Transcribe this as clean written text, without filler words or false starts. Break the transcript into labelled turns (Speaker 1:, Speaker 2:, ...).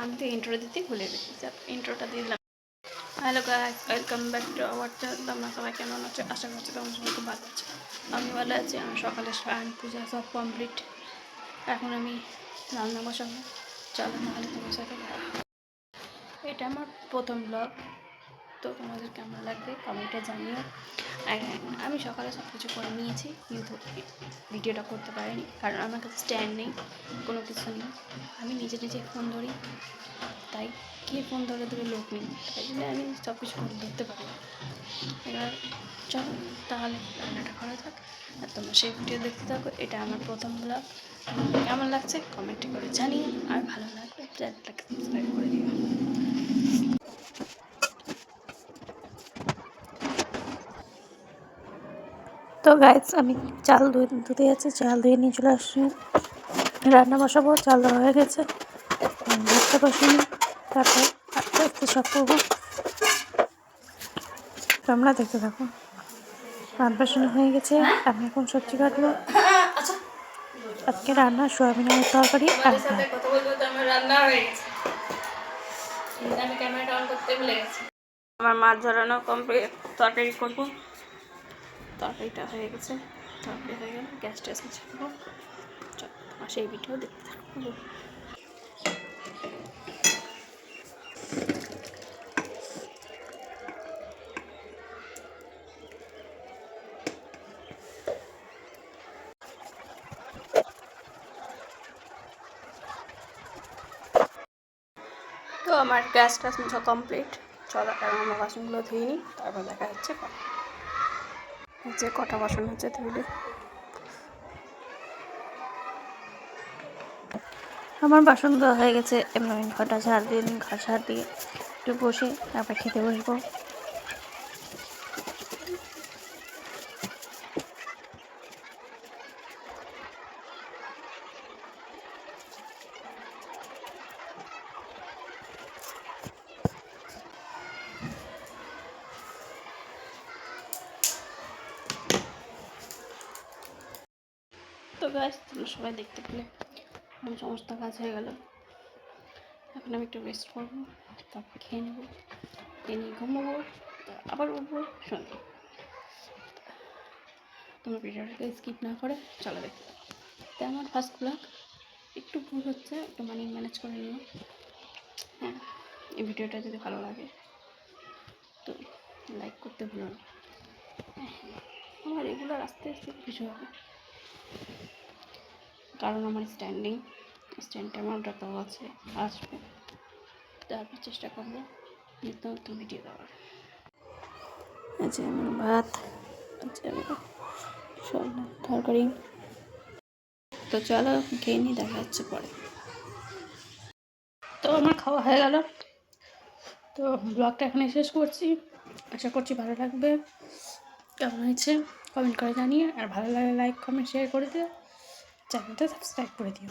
Speaker 1: আমি তো ইন্ট্রো দিতেই ভুলে গেছি, ইন্ট্রোটা দিলাম। Hello guys, welcome back to our channel. তোমরা সবাই কেমন আছো? আশা করছি তোমার সবাই খুব ভালো আছো। আমি ভালো আছি। আমি সকালে স্নান পূজা সব কমপ্লিট। এখন আমি রান্না বসাবো। চলো তাহলে তোমার সাথে এটা আমার প্রথম ব্লগ। তো তোমাদের কেমন লাগবে কমেন্টে জানিও। আর আমি সকালে সব কিছু করে নিয়েছি, কিন্তু ভিডিওটা করতে পারিনি কারণ আমার কাছে স্ট্যান্ড নেই, কোনো কিছু নেই। আমি নিজে নিজে ফোন ধরি, তাই কে ফোন ধরে ধরে লোক নেই, তাই জন্য আমি সব কিছু ধরতে পারি না। এবার চলো তাহলে রান্নাটা করা যাক, আর তোমরা সেই ভিডিও দেখতে থাকো। এটা আমার প্রথম ব্লগ। কেমন লাগছে কমেন্টে করে জানিও, আর ভালো লাগলে চ্যানেলটাকে সাবস্ক্রাইব করে দিও। তো গাইস, আমি চাল ধুতে যাচ্ছি, চাল ধুয়ে নিয়ে চলে আসছি। রান্না বসাবো, চাল দেওয়া হয়ে গেছে, ভাতটা বসিয়ে তারপর আস্তে আস্তে সব করবো। তোমরা দেখতে থাকো। ভাত বসানো হয়ে গেছে, আমি এখন সবজি কাটবো। আজকে রান্না সোয়াবিন আলুর তরকারি আর
Speaker 2: কথা বলবো তো আমার রান্না হয়ে গেছে। আমি ক্যামেরাটা অন করতে ভুলে গেছি।
Speaker 1: আমার মাছ ধরানো কমপ্লিট, তরকারি করবো। তরকারিটা হয়ে গেছে, তরকারি হয়ে গেলে গ্যাস ট্যাস মুছে দেবো। চল তোমার সেই ভিডিও দেখতে থাকবো। তো আমার গ্যাস ট্যাস মোছা কমপ্লিট। চলো কারণ আমার বাসনগুলো ধুয়ে নিই, তারপর দেখা যাচ্ছে কটা বাসন হচ্ছে ধুইলে। আমার বাসন ধোয়া হয়ে গেছে, এমনি আমি ঘরটা ঝাড় দিয়ে নিই। ঘর ঝাড় দিয়ে একটু বসে তারপর খেতে বসবো। তো গাছ তোমরা সবাই দেখতে পেলে আমার সমস্ত কাজ হয়ে গেল। এখন আমি একটু রেস্ট করবো, তারপর খেয়ে নেবো, খেয়ে নিয়ে ঘুমাবো, আবার উঠবো সন্ধ্যে। তোমার ভিডিওটাকে স্কিপ না করে চলো দেখতে। তো আমার ফার্স্ট ব্লগ একটু ভুল হচ্ছে, একটু ম্যানেজ করে নিও। হ্যাঁ, এই ভিডিওটা যদি ভালো লাগে তো লাইক করতে ভুলো না। আমার রেগুলার আস্তে আস্তে কিছু হবে, কারণ আমার স্ট্যান্ডটা আমার ওটাতেও আসবে। তারপর চেষ্টা করবো নিত্য নতুন ভিডিও দেওয়ার। আছে আমার ভাত, আছে আমার তরকারি। তো চলো খেয়ে নিই, দেখা যাচ্ছে পরে। তো আমার খাওয়া হয়ে গেল। তো ব্লগটা এখানে শেষ করছি। আশা করছি ভালো লাগবে। কেমন হয়েছে কমেন্ট করে জানিয়ে, আর ভালো লাগলে লাইক কমেন্ট শেয়ার করে দিও, চ্যানেলটা সাবস্ক্রাইব করে দিও।